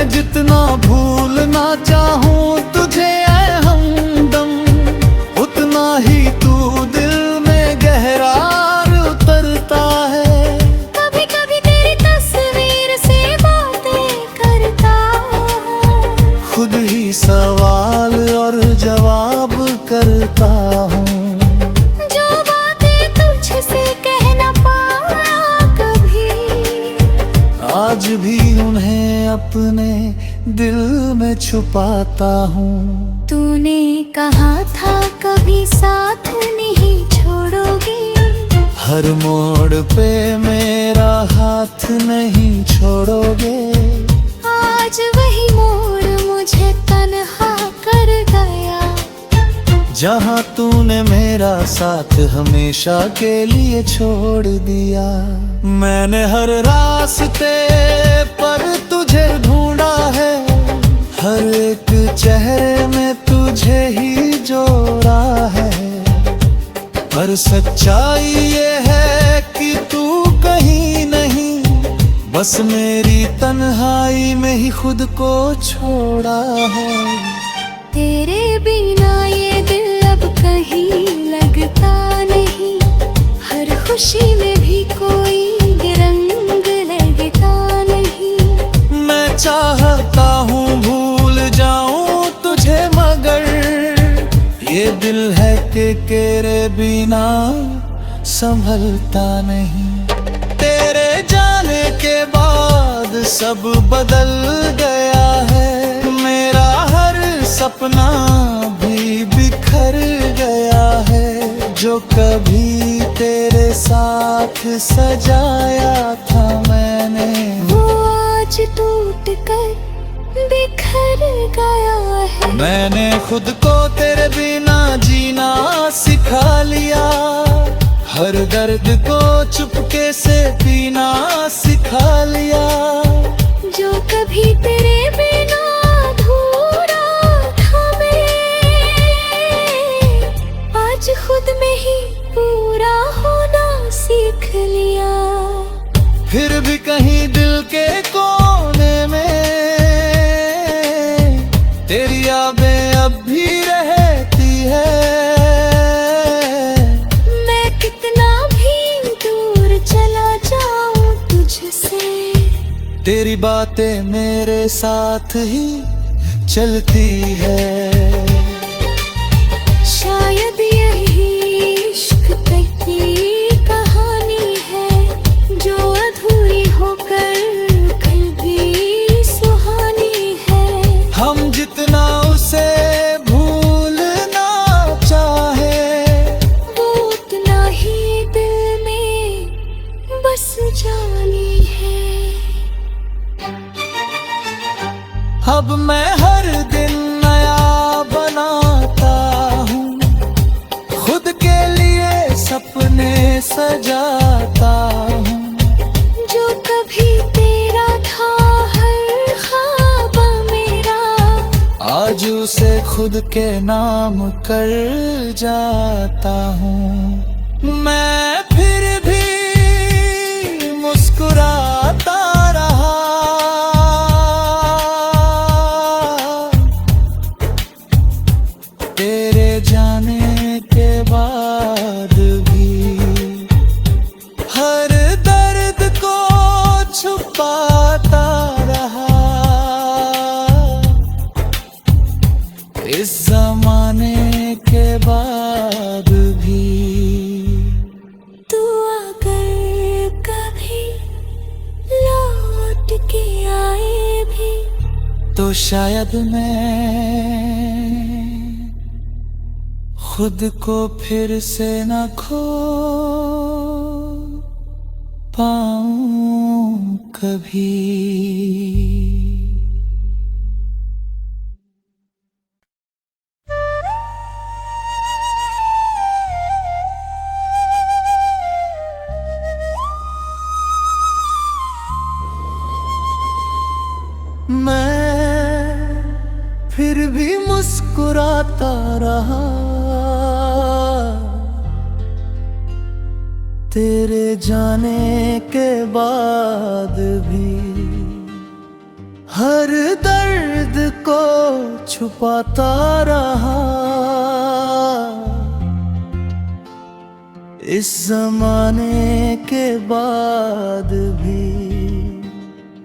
मैं जितना भूलना चाहूँ तुझे ऐ हमदम, उतना ही तू दिल में गहरा उतरता है। कभी कभी तेरी तस्वीर से बातें करता हूँ, खुद ही सवाल और जवाब करता हूँ। जो बातें तुझसे कह ना पाया कभी, आज भी उन्हें अपने दिल में छुपाता हूँ। तूने कहा था कभी साथ नहीं छोड़ोगे, हर मोड़ पे मेरा हाथ नहीं छोड़ोगे। आज वही मोड़ मुझे तन्हा कर गया, जहाँ तूने मेरा साथ हमेशा के लिए छोड़ दिया। मैंने हर रास्ते पर तुझे ढूंढा है, हर एक चेहरे में तुझे ही जोड़ा है। पर सच्चाई ये है कि तू कहीं नहीं, बस मेरी तन्हाई में ही खुद को छोड़ा है। तेरे बिना ये दिल अब कहीं लगता नहीं, हर खुशी में भी कोई रंग लगता नहीं। मैं चाहता हूँ भूल जाऊं तुझे, मगर ये दिल है कि तेरे बिना संभलता नहीं। तेरे जाने के बाद सब बदल गया है, मेरा हर सपना भी बिखर गया है। जो कभी तेरे साथ सजाया था मैंने, वो आज टूट कर बिखर गया है। मैंने खुद को तेरे बिना जीना सिखा लिया, हर दर्द को चुपके से पीना सिखा लिया। जो कभी तेरे बिना अधूरा था मैं, आज खुद में ही पूरा होना सीख लिया। फिर भी कहीं दिल के कोने में तेरी यादें अब भी रहती है। मैं कितना भी दूर चला जाऊं तुझसे, तेरी बातें मेरे साथ ही चलती है। शायद यही इश्क की कहानी है, जो अधूरी होकर कल भी सुहानी है। हम जितना उसे भूलना चाहे, वो उतना ही दिल में बस जानी है। अब मैं हर दिन नया बनाता हूँ, खुद के लिए सपने सजाता हूँ। जो कभी तेरा था हर ख्वाब मेरा, आज उसे खुद के नाम कर जाता हूँ। मैं फिर भी मुस्कुराता रहा, तेरे जाने के बाद भी हर दर्द को छुपाता रहा। इस जमाने के बाद भी तू अगर कभी लौट के आए भी, तो शायद मैं खुद को फिर से न खो पाऊं कभी। मैं फिर भी मुस्कुराता रहा, तेरे जाने के बाद भी हर दर्द को छुपाता रहा। इस जमाने के बाद भी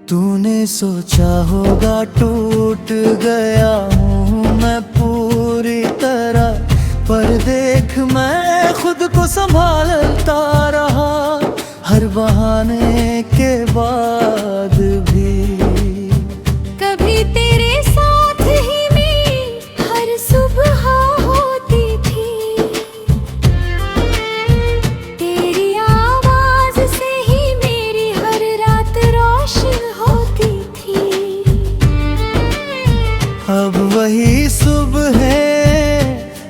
तूने सोचा होगा टूट गया हूँ मैं पूरी तरह, पर देख मैं खुद को संभालता रहा हर बहाने के बाद भी। कभी तेरे साथ ही मेरी हर सुबह होती थी, तेरी आवाज से ही मेरी हर रात रोशन होती थी। अब वही सुबह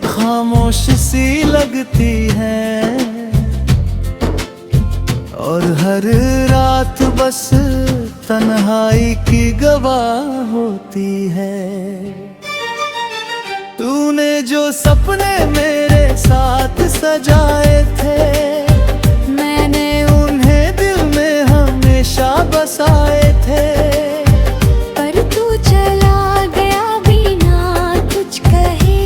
खामोश सी लगती है और हर रात बस तन्हाई की गवाह होती है। तूने जो सपने मेरे साथ सजाए थे, मैंने उन्हें दिल में हमेशा बसाए थे। पर तू चला गया बिना कुछ कहे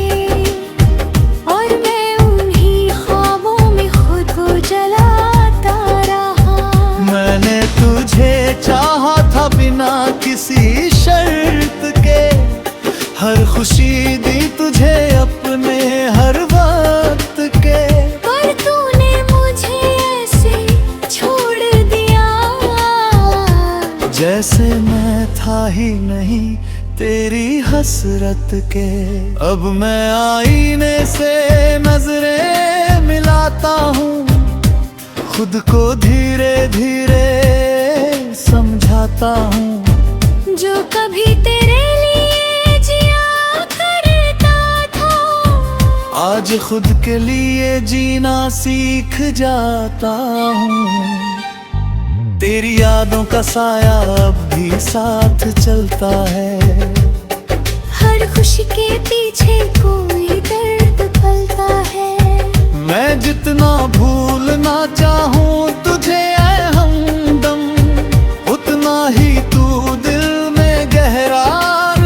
और मैं उन्हीं ख्वाबों में खुद को जलाता रहा। मैंने तुझे चाहा था बिना किसी शर्त के, हर खुशी दी तुझे अपने हर वक्त के। पर तूने मुझे ऐसे छोड़ दिया जैसे मैं था ही नहीं तेरी हसरत के। अब मैं आईने से नजरें मिलाता हूँ, खुद को धीरे धीरे समझाता हूँ। जो कभी तेरे लिए जिया करता था, आज खुद के लिए जीना सीख जाता हूँ। तेरी यादों का साया अब भी साथ चलता है, हर खुशी के पीछे कोई दर्द पलता है। मैं जितना भूलना चाहूँ तुझे ऐ हमदम, उतना ही तू दिल में गहरा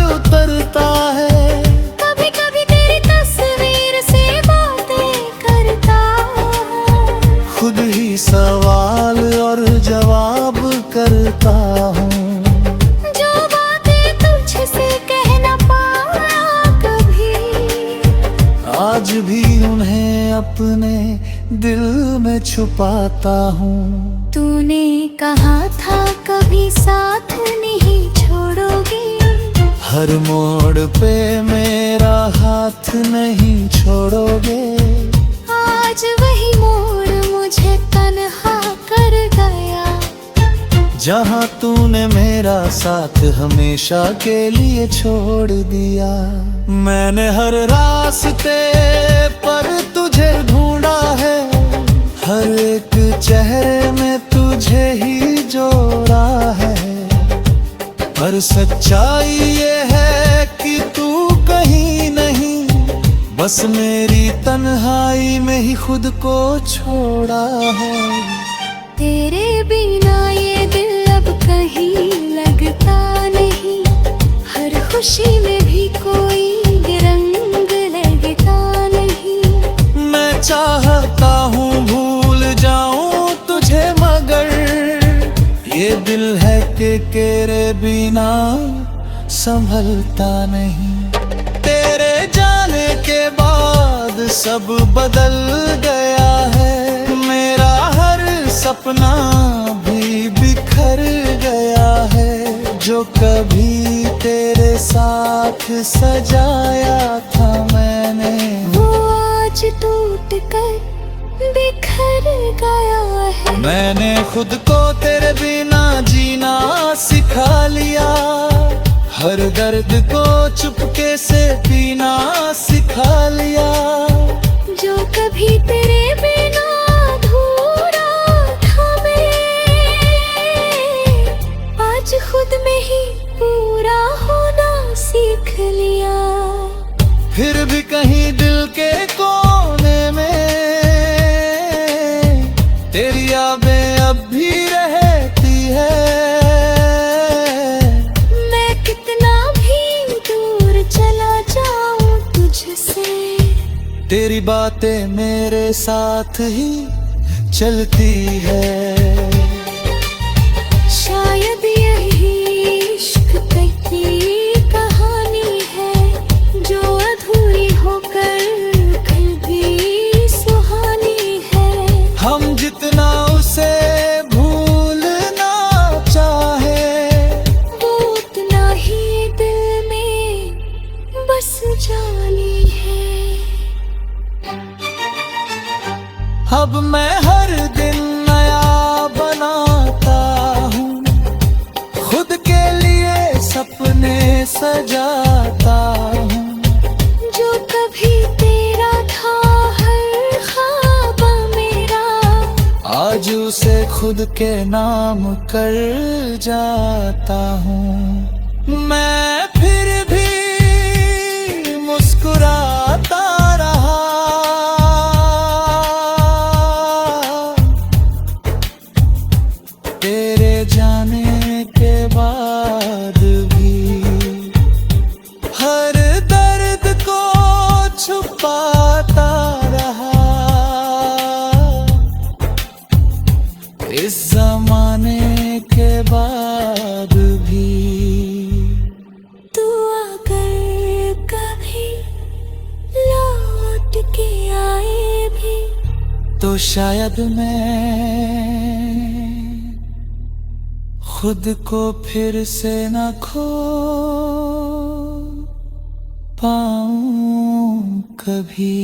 उतरता है। कभी कभी तेरी तस्वीर से बातें करता हूँ, खुद ही सवाल और जवाब करता हूँ। जो बातें तुझसे कह ना पाया कभी, आज भी उन्हें अपने दिल में छुपाता हूँ। तूने कहा था कभी साथ नहीं छोड़ोगे, हर मोड़ पे मेरा हाथ नहीं छोड़ोगे। आज वही मोड़ मुझे तन्हा कर गया। जहाँ तूने मेरा साथ हमेशा के लिए छोड़ दिया। मैंने हर रास्ते पर तुझे ढूंढा है, हर एक चेहरे में तुझे ही जोड़ा है। पर सच्चाई ये है कि तू कहीं नहीं, बस मेरी तन्हाई में ही खुद को छोड़ा है। तेरे बिना ये दिल अब कहीं लगता नहीं, हर खुशी में भी कोई रंग लगता नहीं। मैं चाहता हूँ भूल जाऊं तुझे, मगर ये दिल है कि तेरे बिना संभलता नहीं। तेरे जाने के बाद सब बदल गया है, मेरा हर सपना भी बिखर गया है। जो कभी तेरे साथ सजाया था मैंने, वो आज टूट कर बिखर गया है। मैंने खुद को तेरे बिना जीना सिखा लिया, हर दर्द को चुपके से पीना सिखा लिया। जो कभी तेरे बिना अधूरा था मैं, आज खुद में ही पूरा होना सीख लिया। फिर भी कहीं दिल के कोने में तेरी यादें अब भी रहती है। मैं तेरी बातें मेरे साथ ही चलती है। शायद यही इश्क की कहानी है, जो अधूरी होकर कल भी सुहानी है। हम जितना उसे भूलना चाहे, वो उतना ही दिल में बस जानी है। अब मैं हर दिन नया बनाता हूँ, खुद के लिए सपने सजाता हूँ। जो कभी तेरा था हर ख्वाब मेरा, आज उसे खुद के नाम कर जाता हूँ। मैं फिर भी मुस्कुराता रहा, तेरे जाने के बाद भी। हर दर्द को छुपाता रहा, इस जमाने के बाद भी। तू अगर कभी लौट के आए भी, तो शायद मैं खुद को फिर से न खो पाऊं कभी।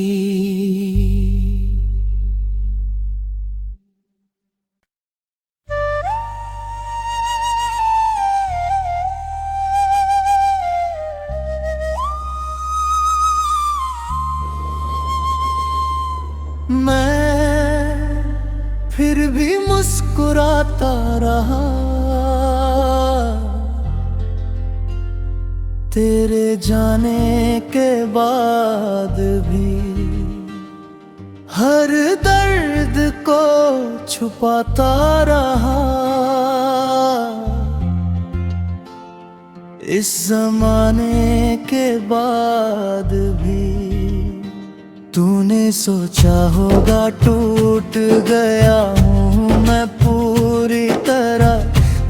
मैं फिर भी मुस्कुराता रहा, तेरे जाने के बाद भी। हर दर्द को छुपाता रहा, इस जमाने के बाद भी। तूने सोचा होगा टूट गया हूँ मैं पूरी तरह,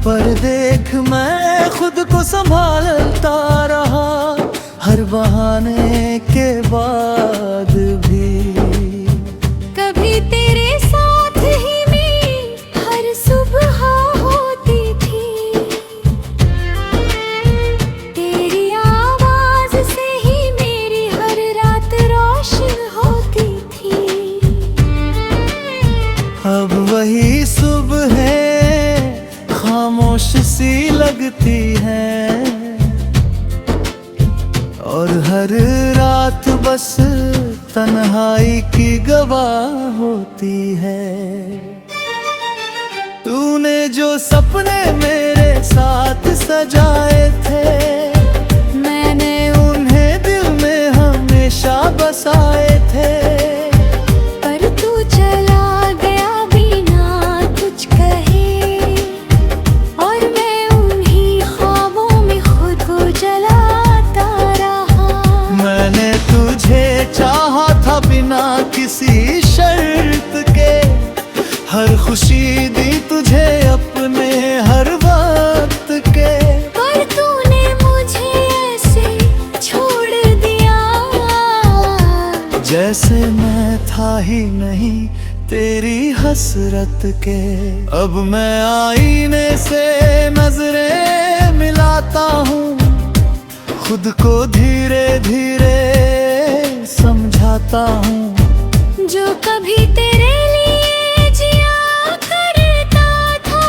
पर देख मैं खुद को संभालता रहा, हर बहाने के बाद भी। कभी तेरे साथ ही मेरी हर सुबह होती थी, तेरी आवाज से ही मेरी हर रात रोशन होती थी। अब वही सुबह खामोश सी लगती है, और हर रात बस तन्हाई की गवाह होती है। तूने जो सपने मेरे साथ सजाए थे, मैंने उन्हें दिल में हमेशा बसाए थे। पर तू चला गया बिना कुछ कहे, और मैं उन्हीं ख्वाबों में खुद को जलाता रहा। मैंने तुझे चाहा था बिना किसी शर्त के, हर खुशी दी तुझे अपने हर वक्त के। पर तूने मुझे ऐसे छोड़ दिया, जैसे मैं था ही नहीं तेरी हसरत के। अब मैं आईने से नजरें मिलाता हूँ, खुद को धीरे धीरे समझाता हूँ। जो कभी तेरे लिए जिया करता था,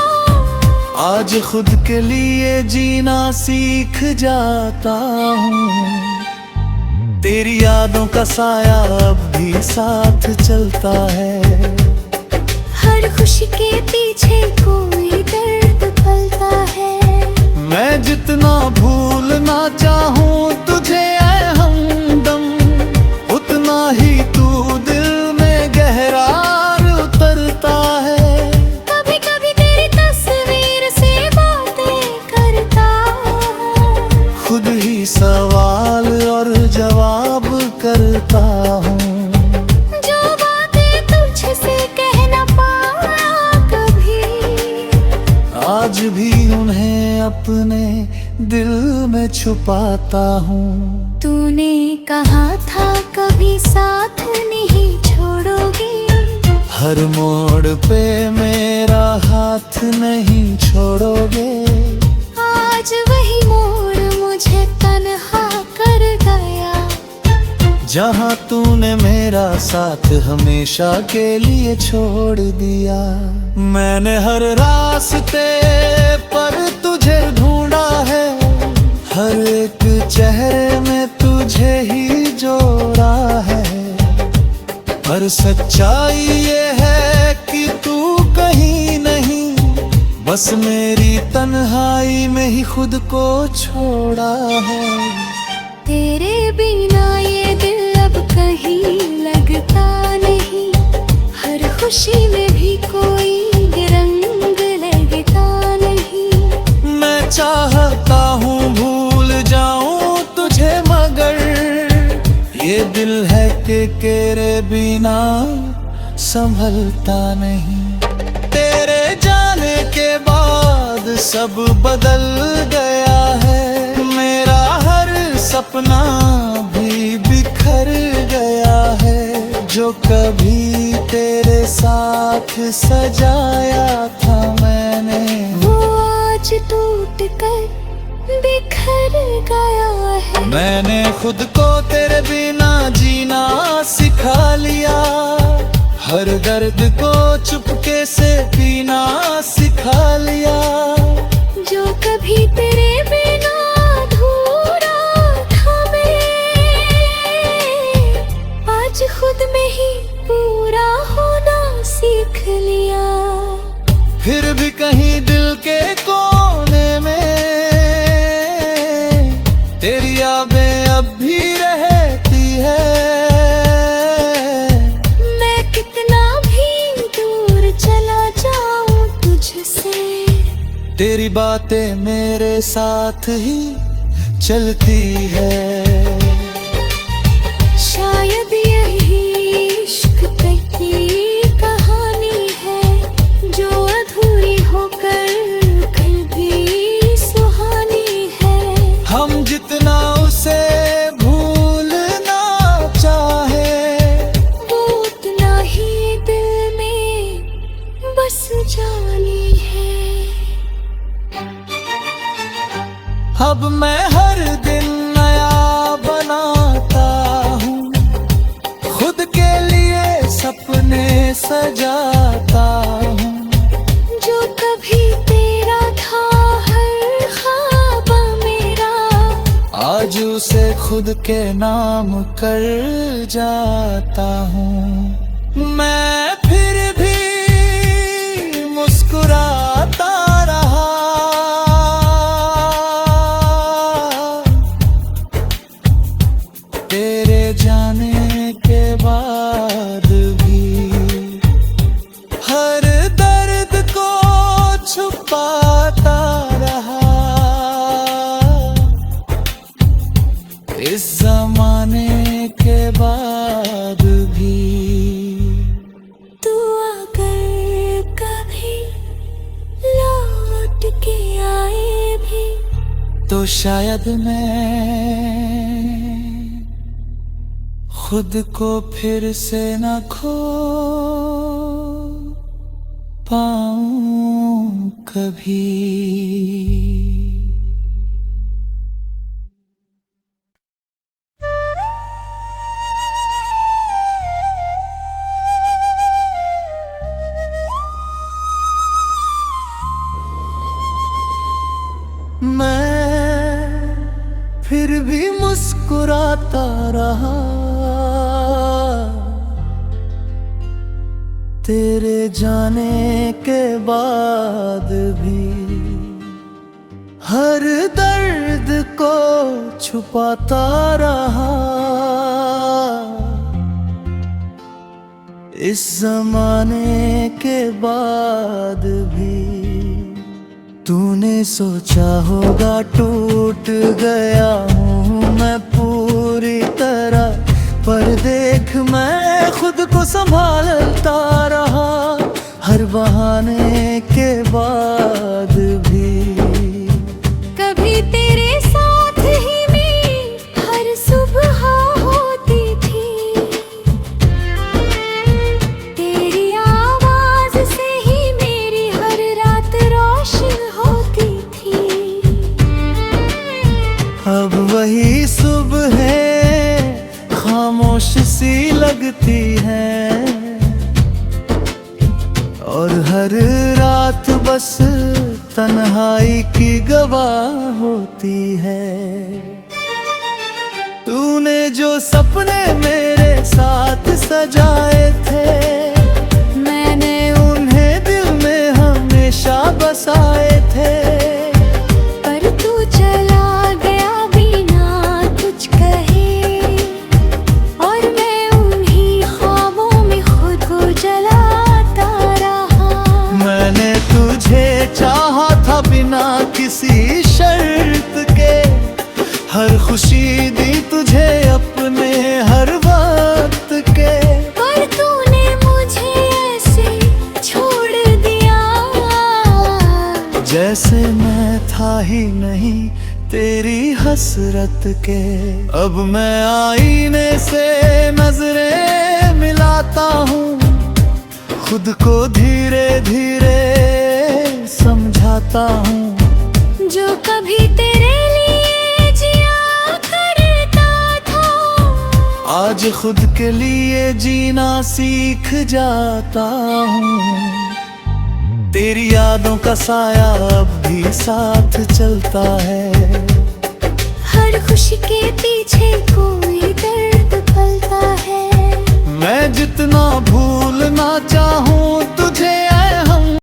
आज खुद के लिए जीना सीख जाता हूँ। तेरी यादों का साया अब भी साथ चलता है, हर खुशी के पीछे कोई दर्द पलता है। मैं जितना भूलना चाहूँ तुझे ऐ हमदम, उतना ही तू दिल में गहरा उतरता है। कभी कभी तेरी तस्वीर से बातें करता हूँ, खुद ही सवाल और जवाब करता हूँ। दिल में छुपाता हूँ। तूने कहा था कभी साथ नहीं छोड़ोगे, हर मोड़ पे मेरा हाथ नहीं छोड़ोगे। आज वही मोड़ मुझे तन्हा कर गया, जहाँ तूने मेरा साथ हमेशा के लिए छोड़ दिया। मैंने हर रास्ते पर तुझे ढूंढा है, हर एक चेहरे में तुझे ही जोड़ा है। पर सच्चाई ये है कि तू कहीं नहीं, बस मेरी तन्हाई में ही खुद को छोड़ा है। तेरे बिना ये दिल अब कहीं लगता नहीं, हर खुशी में भी कोई रंग लगता नहीं। मैं चाहता हूँ भूल जाऊं तुझे, मगर ये दिल है कि तेरे बिना संभलता नहीं। तेरे जाने के बाद सब बदल गया है, मेरा हर सपना भी बिखर गया है। जो कभी तेरे साथ सजाया था मैंने, वो आज टूट कर बिखर गया है। मैंने खुद को तेरे बिना जीना सिखा लिया, हर दर्द को चुपके से पीना सिखा लिया। जो कभी तेरे बिना अधूरा था मैं, आज खुद में ही पूरा होना सीख लिया। फिर भी कहीं दिल के कोने में तेरी यादें अब भी रहती है। मैं कितना भी दूर चला जाऊं तुझसे, तेरी बातें मेरे साथ ही चलती है। शायद यही इश्क की कहानी है, जो अधूरी होकर कल भी सुहानी है। हम जितना उसे भूलना चाहे, वो उतना ही दिल में बस जानी है। अब मैं हर दिन नया बनाता हूँ, खुद के लिए सपने सजाता हूँ। जो कभी तेरा था हर ख्वाब मेरा, आज उसे खुद के नाम कर जाता हूँ। मैं फिर भी मुस्कुराता रहा, तेरे जाने के बाद भी हर दर्द को छुपाता रहा। इस जमाने के बाद भी तू अगर कभी लौट के आए भी, तो शायद मैं खुद को फिर से न खो पाऊं कभी। मैं फिर भी मुस्कुराता रहा, तेरे जाने के बाद भी हर दर्द को छुपाता रहा। इस जमाने के बाद भी तूने सोचा होगा टूट गया हूँ मैं पूरी तरह, पर देख मैं खुद को संभालता रहा। हर बहाने के बाद भी कभी तेरे अब वही सुबह खामोश सी लगती है और हर रात बस तन्हाई की गवाह होती है। तूने जो सपने मेरे साथ सजाए थे, मैंने उन्हें दिल में हमेशा बसाए थे। पर तू चला गया बिना कुछ कहे और मैं उन्हीं ख्वाबों में खुद को जलाता रहा। मैंने तुझे चाहा था बिना किसी शर्त के, हर खुशी दी तुझे अपने हर वक्त के। पर तूने मुझे ऐसे छोड़ दिया जैसे मैं था ही नहीं तेरी हसरत के। अब मैं आईने से नजरें मिलाता हूँ, खुद को धीरे धीरे समझाता हूँ। जो कभी तेरे लिए जिया करता था, आज खुद के लिए जीना सीख जाता हूँ। तेरी यादों का साया अब भी साथ चलता है। हर खुशी के पीछे कोई दर्द पलता है। मैं जितना